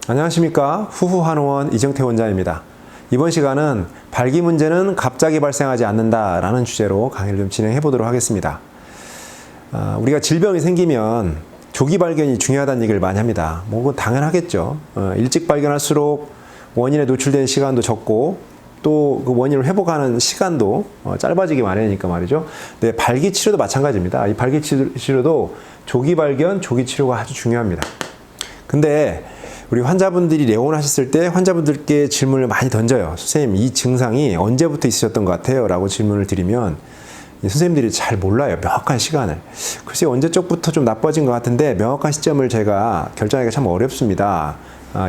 안녕하십니까. 후후한의원 이정태 원장입니다. 이번 시간은 발기 문제는 갑자기 발생하지 않는다라는 주제로 강의를 좀 진행해 보도록 하겠습니다. 우리가 질병이 생기면 조기 발견이 중요하다는 얘기를 많이 합니다. 뭐 그건 당연하겠죠. 일찍 발견할수록 원인에 노출된 시간도 적고 또 그 원인을 회복하는 시간도 짧아지기 마련이니까 말이죠. 네, 발기 치료도 마찬가지입니다. 이 발기 치료도 조기 발견, 조기 치료가 아주 중요합니다. 근데 우리 환자분들이 내원하셨을 때 환자분들께 질문을 많이 던져요. 선생님, 이 증상이 언제부터 있으셨던 것 같아요? 라고 질문을 드리면 선생님들이 잘 몰라요. 명확한 시간을. 글쎄 언제적부터 좀 나빠진 것 같은데 명확한 시점을 제가 결정하기가 참 어렵습니다.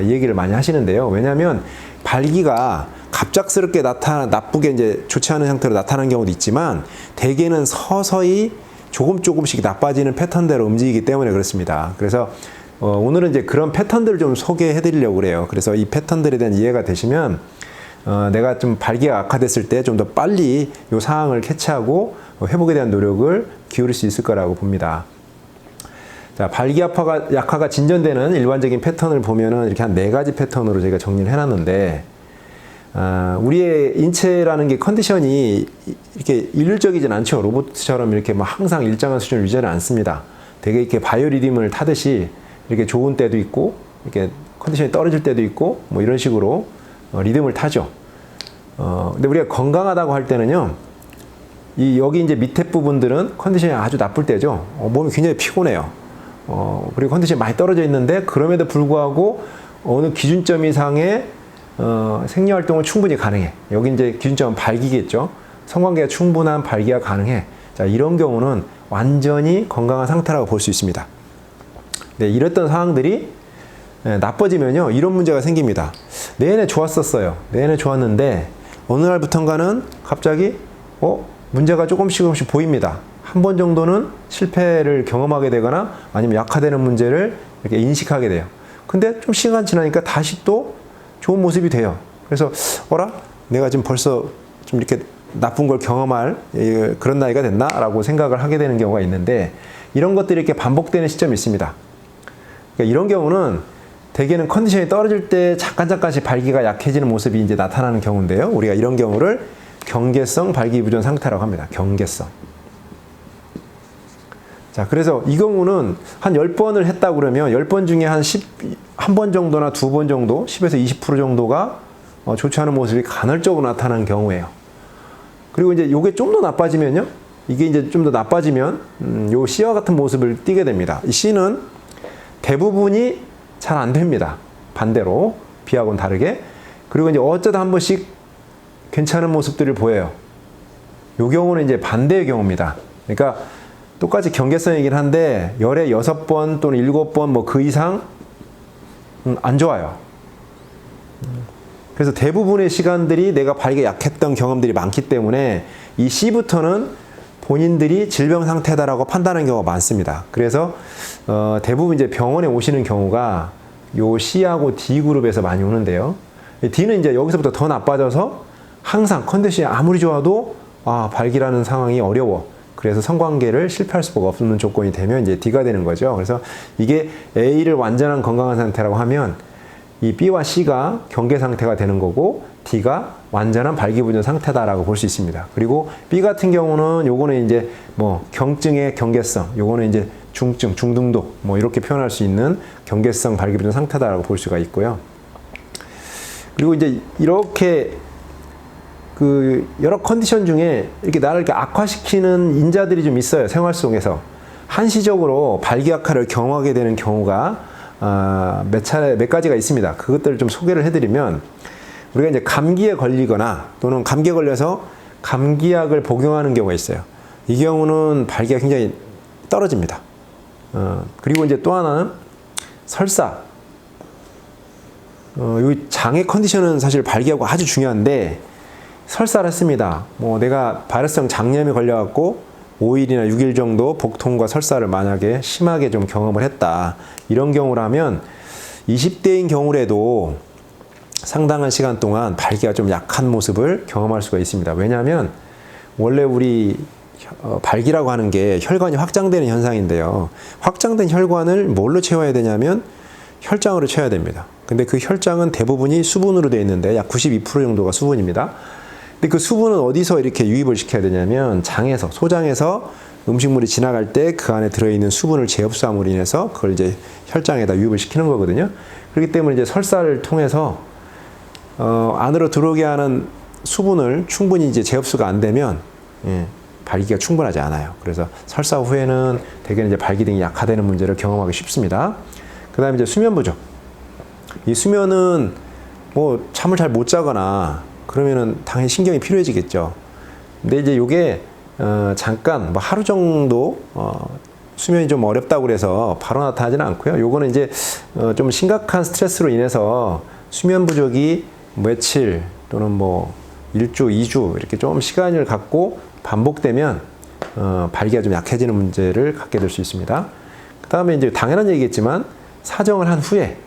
이 얘기를 많이 하시는데요. 왜냐하면 발기가 갑작스럽게 나쁘게 이제 좋지 않은 상태로 나타나는 경우도 있지만 대개는 서서히 조금씩 나빠지는 패턴대로 움직이기 때문에 그렇습니다. 그래서 오늘은 이제 그런 패턴들을 좀 소개해 드리려고 그래요. 그래서 이 패턴들에 대한 이해가 되시면 내가 좀 발기가 악화됐을 때 좀 더 빨리 이 상황을 캐치하고 회복에 대한 노력을 기울일 수 있을 거라고 봅니다. 자, 발기 약화가 진전되는 일반적인 패턴을 보면은 이렇게 한 4가지 패턴으로 제가 정리를 해놨는데, 우리의 인체라는 게 컨디션이 이렇게 일률적이진 않죠. 로봇처럼 이렇게 뭐 항상 일정한 수준을 유지하지 않습니다. 되게 이렇게 바이오리듬을 타듯이 이렇게 좋은 때도 있고, 이렇게 컨디션이 떨어질 때도 있고, 뭐 이런 식으로 리듬을 타죠. 근데 우리가 건강하다고 할 때는요, 여기 이제 밑에 부분들은 컨디션이 아주 나쁠 때죠. 몸이 굉장히 피곤해요. 그리고 컨디션이 많이 떨어져 있는데, 그럼에도 불구하고 어느 기준점 이상의 생리활동을 충분히 가능해. 여기 이제 기준점은 발기겠죠. 성관계가 충분한 발기가 가능해. 자, 이런 경우는 완전히 건강한 상태라고 볼 수 있습니다. 네, 이랬던 상황들이 나빠지면요, 이런 문제가 생깁니다. 내내 좋았었어요. 내내 좋았는데 어느 날부턴가는 갑자기 문제가 조금씩 보입니다. 한 번 정도는 실패를 경험하게 되거나 아니면 약화되는 문제를 이렇게 인식하게 돼요. 근데 좀 시간 지나니까 다시 또 좋은 모습이 돼요. 그래서 내가 지금 벌써 좀 이렇게 나쁜 걸 경험할 그런 나이가 됐나라고 생각을 하게 되는 경우가 있는데, 이런 것들이 이렇게 반복되는 시점이 있습니다. 그러니까 이런 경우는 대개는 컨디션이 떨어질 때 잠깐씩 발기가 약해지는 모습이 이제 나타나는 경우인데요. 우리가 이런 경우를 경계성 발기부전 상태라고 합니다. 경계성. 자, 그래서 이 경우는 한 10번을 했다 그러면 10번 중에 한 1번 정도나 2번 정도, 10에서 20% 정도가 좋지 않은 모습이 간헐적으로 나타나는 경우예요. 그리고 이제 요게 좀 더 나빠지면요. 이게 이제 좀 더 나빠지면 요 C와 같은 모습을 띠게 됩니다. 이 C는 대부분이 잘 안 됩니다. 반대로 B하고는 다르게. 그리고 이제 어쩌다 한 번씩 괜찮은 모습들을 보여요. 요 경우는 이제 반대의 경우입니다. 그러니까 똑같이 경계성이긴 한데 열에 6번 또는 7번 뭐 그 이상 안 좋아요. 그래서 대부분의 시간들이 내가 발기가 약했던 경험들이 많기 때문에 이 C부터는 본인들이 질병 상태다라고 판단하는 경우가 많습니다. 그래서 대부분 이제 병원에 오시는 경우가 요 C하고 D 그룹에서 많이 오는데요. D는 이제 여기서부터 더 나빠져서 항상 컨디션이 아무리 좋아도 발기라는 상황이 어려워. 그래서 성관계를 실패할 수가 없는 조건이 되면 이제 D가 되는 거죠. 그래서 이게 A를 완전한 건강한 상태라고 하면 이 B와 C가 경계 상태가 되는 거고 D가 완전한 발기부전 상태다라고 볼 수 있습니다. 그리고 B 같은 경우는 요거는 이제 뭐 경증의 경계성, 요거는 이제 중증, 중등도 뭐 이렇게 표현할 수 있는 경계성 발기부전 상태다라고 볼 수가 있고요. 그리고 이제 이렇게 여러 컨디션 중에 이렇게 나를 이렇게 악화시키는 인자들이 좀 있어요. 생활 속에서. 한시적으로 발기 악화를 경험하게 되는 경우가 몇 가지가 있습니다. 그것들을 좀 소개를 해드리면, 우리가 이제 감기에 걸리거나 또는 감기에 걸려서 감기약을 복용하는 경우가 있어요. 이 경우는 발기가 굉장히 떨어집니다. 그리고 이제 또 하나는 설사. 이 장의 컨디션은 사실 발기하고 아주 중요한데, 설사를 했습니다. 뭐 내가 바이러스성 장염에 걸려갖고 5일이나 6일 정도 복통과 설사를 만약에 심하게 좀 경험을 했다. 이런 경우라면 20대인 경우라도 상당한 시간 동안 발기가 좀 약한 모습을 경험할 수가 있습니다. 왜냐하면 원래 우리 발기라고 하는 게 혈관이 확장되는 현상인데요. 확장된 혈관을 뭘로 채워야 되냐면 혈장으로 채워야 됩니다. 근데 그 혈장은 대부분이 수분으로 되어 있는데 약 92% 정도가 수분입니다. 근데 그 수분은 어디서 이렇게 유입을 시켜야 되냐면 장에서, 소장에서 음식물이 지나갈 때 그 안에 들어있는 수분을 재흡수함으로 인해서 그걸 이제 혈장에다 유입을 시키는 거거든요. 그렇기 때문에 이제 설사를 통해서 안으로 들어오게 하는 수분을 충분히 이제 재흡수가 안 되면 발기가 충분하지 않아요. 그래서 설사 후에는 대개는 이제 발기 등이 약화되는 문제를 경험하기 쉽습니다. 그 다음에 이제 수면 부족. 이 수면은 뭐 잠을 잘 못 자거나 그러면은 당연히 신경이 필요해지겠죠. 근데 이제 요게 잠깐 뭐 하루 정도 수면이 좀 어렵다고 그래서 바로 나타나지는 않고요. 요거는 이제 좀 심각한 스트레스로 인해서 수면 부족이 며칠 또는 뭐 1주, 2주 이렇게 좀 시간을 갖고 반복되면 발기가 좀 약해지는 문제를 갖게 될 수 있습니다. 그 다음에 이제 당연한 얘기겠지만 사정을 한 후에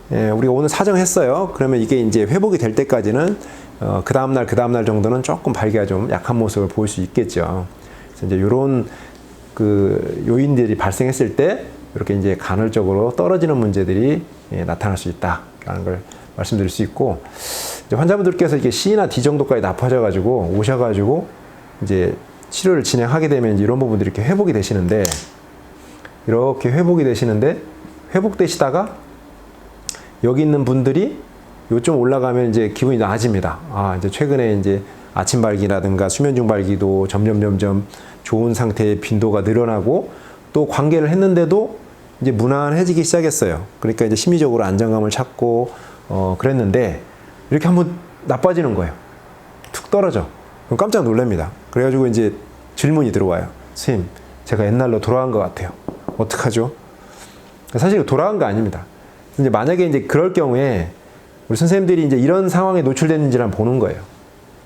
우리가 오늘 사정했어요. 그러면 이게 이제 회복이 될 때까지는 그 다음날 정도는 조금 발기가 좀 약한 모습을 보일 수 있겠죠. 그래서 이제 이런 그 요인들이 발생했을 때 이렇게 이제 간헐적으로 떨어지는 문제들이 나타날 수 있다라는 걸 말씀드릴 수 있고, 이제 환자분들께서 이게 C나 D 정도까지 나빠져가지고 오셔가지고 이제 치료를 진행하게 되면 이런 부분들이 이렇게 회복이 되시는데, 회복되시다가 여기 있는 분들이 요점 올라가면 이제 기분이 나아집니다. 이제 최근에 이제 아침 발기라든가 수면 중 발기도 점점 좋은 상태의 빈도가 늘어나고 또 관계를 했는데도 이제 무난해지기 시작했어요. 그러니까 이제 심리적으로 안정감을 찾고 그랬는데 이렇게 한번 나빠지는 거예요. 툭 떨어져. 그럼 깜짝 놀랍니다. 그래가지고 이제 질문이 들어와요. 선생님, 제가 옛날로 돌아간 것 같아요. 어떡하죠? 사실 돌아간 거 아닙니다. 이제 만약에 이제 그럴 경우에 우리 선생님들이 이제 이런 상황에 노출됐는지를 한번 보는 거예요.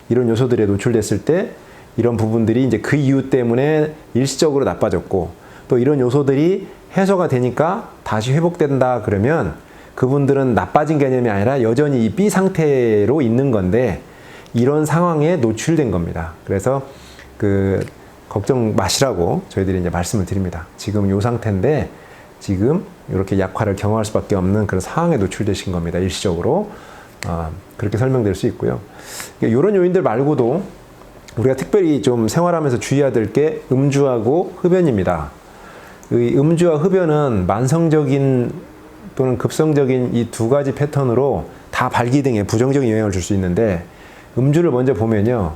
이런 요소들에 노출됐을 때 이런 부분들이 이제 그 이유 때문에 일시적으로 나빠졌고 또 이런 요소들이 해소가 되니까 다시 회복된다 그러면 그분들은 나빠진 개념이 아니라 여전히 이 B 상태로 있는 건데 이런 상황에 노출된 겁니다. 그래서 그 걱정 마시라고 저희들이 이제 말씀을 드립니다. 지금 이 상태인데 지금 이렇게 약화를 경험할 수밖에 없는 그런 상황에 노출되신 겁니다. 일시적으로. 그렇게 설명될 수 있고요. 이런 요인들 말고도 우리가 특별히 좀 생활하면서 주의해야 될 게 음주하고 흡연입니다. 이 음주와 흡연은 만성적인 또는 급성적인 이 두 가지 패턴으로 다 발기 등에 부정적인 영향을 줄 수 있는데, 음주를 먼저 보면요.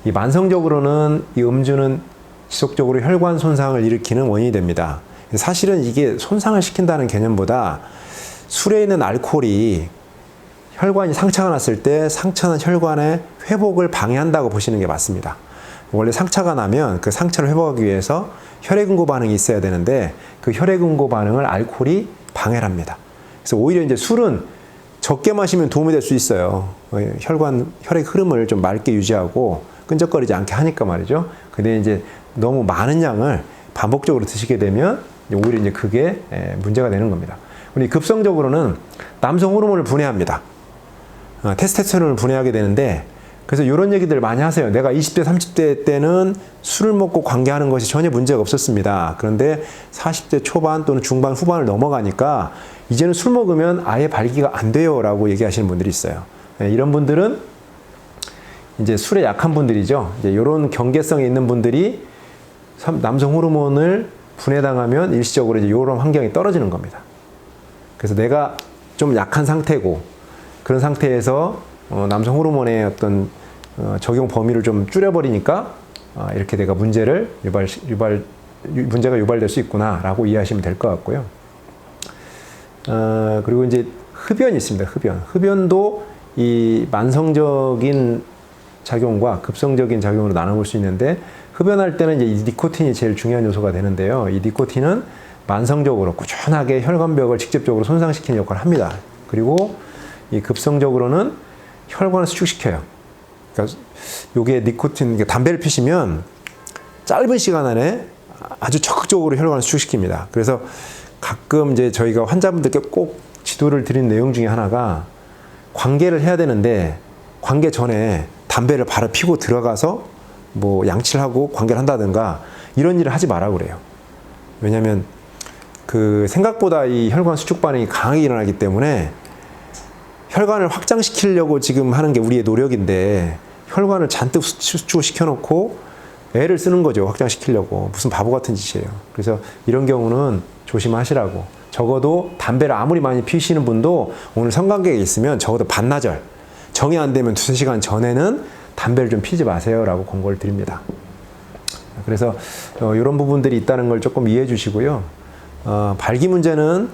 이 만성적으로는 이 음주는 지속적으로 혈관 손상을 일으키는 원인이 됩니다. 사실은 이게 손상을 시킨다는 개념보다 술에 있는 알코올이 혈관이 상처가 났을 때 상처난 혈관의 회복을 방해한다고 보시는 게 맞습니다. 원래 상처가 나면 그 상처를 회복하기 위해서 혈액응고 반응이 있어야 되는데 그 혈액응고 반응을 알코올이 방해를 합니다. 그래서 오히려 이제 술은 적게 마시면 도움이 될 수 있어요. 혈액 흐름을 좀 맑게 유지하고 끈적거리지 않게 하니까 말이죠. 근데 이제 너무 많은 양을 반복적으로 드시게 되면 오히려 이제 그게 문제가 되는 겁니다. 우리 급성적으로는 남성 호르몬을 분해합니다. 테스토스테론을 분해하게 되는데, 그래서 이런 얘기들 많이 하세요. 내가 20대, 30대 때는 술을 먹고 관계하는 것이 전혀 문제가 없었습니다. 그런데 40대 초반 또는 중반, 후반을 넘어가니까 이제는 술 먹으면 아예 발기가 안 돼요 라고 얘기하시는 분들이 있어요. 이런 분들은 이제 술에 약한 분들이죠. 이제 이런 경계성이 있는 분들이 남성 호르몬을 분해당하면 일시적으로 이제 이런 환경이 떨어지는 겁니다. 그래서 내가 좀 약한 상태고 그런 상태에서 남성 호르몬의 어떤 적용 범위를 좀 줄여버리니까 이렇게 내가 문제가 유발될 수 있구나라고 이해하시면 될 것 같고요. 그리고 이제 흡연이 있습니다. 흡연도 이 만성적인 작용과 급성적인 작용으로 나눠볼 수 있는데, 흡연할 때는 이제 이 니코틴이 제일 중요한 요소가 되는데요. 이 니코틴은 만성적으로 꾸준하게 혈관벽을 직접적으로 손상시키는 역할을 합니다. 그리고 이 급성적으로는 혈관을 수축시켜요. 그러니까 요게 니코틴, 담배를 피시면 짧은 시간 안에 아주 적극적으로 혈관을 수축시킵니다. 그래서 가끔 이제 저희가 환자분들께 꼭 지도를 드린 내용 중에 하나가, 관계를 해야 되는데 관계 전에 담배를 바로 피고 들어가서 뭐 양치를 하고 관계를 한다든가 이런 일을 하지 마라 그래요. 왜냐하면 그 생각보다 이 혈관 수축 반응이 강하게 일어나기 때문에 혈관을 확장시키려고 지금 하는 게 우리의 노력인데 혈관을 잔뜩 수축시켜 놓고 애를 쓰는 거죠. 확장시키려고. 무슨 바보 같은 짓이에요. 그래서 이런 경우는 조심하시라고. 적어도 담배를 아무리 많이 피우시는 분도 오늘 성관계에 있으면 적어도 반나절, 정이 안 되면 2-3시간 전에는 담배를 좀 피지 마세요라고 권고를 드립니다. 그래서 이런 부분들이 있다는 걸 조금 이해해 주시고요. 발기 문제는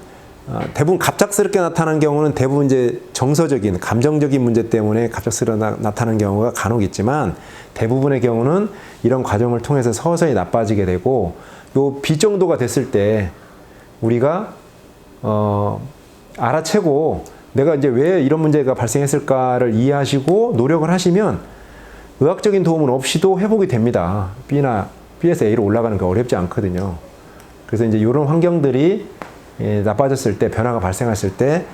대부분 갑작스럽게 나타나는 경우는 대부분 이제 정서적인, 감정적인 문제 때문에 갑작스럽게 나타나는 경우가 간혹 있지만 대부분의 경우는 이런 과정을 통해서 서서히 나빠지게 되고 요 B 정도가 됐을 때 우리가 알아채고 내가 이제 왜 이런 문제가 발생했을까를 이해하시고 노력을 하시면 의학적인 도움은 없이도 회복이 됩니다. B에서 A로 올라가는 게 어렵지 않거든요. 그래서 이제 이런 환경들이 나빠졌을 때, 변화가 발생했을 때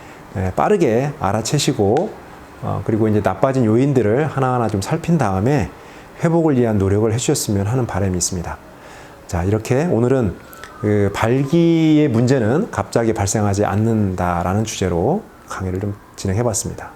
빠르게 알아채시고 그리고 이제 나빠진 요인들을 하나하나 좀 살핀 다음에 회복을 위한 노력을 해주셨으면 하는 바람이 있습니다. 자, 이렇게 오늘은 그 발기의 문제는 갑자기 발생하지 않는다라는 주제로 강의를 좀 진행해 봤습니다.